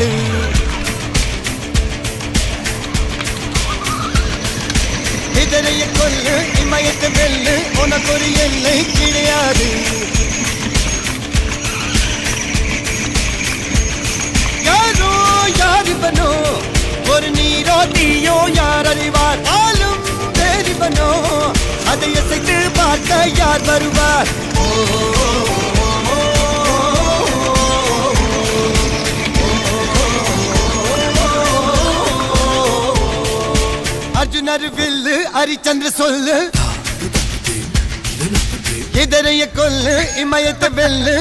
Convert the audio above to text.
கிடையாது. இதனைய கொல்லு இமயத்தை வெல்லு உனக்கு ஒரு எல்லை கிடையாது. யாரோ யாரிவனோ ஒரு நீரோ நீயோ யார் அறிவார். ஆளும் வேறிவனோ அதை இசைத்து பார்க்க யார் வருவார். அர்ஜுனர் வில்லு ஹரிச்சந்திர சொல்லு இதனைய கொல்லு இமயத்தை வெல்லு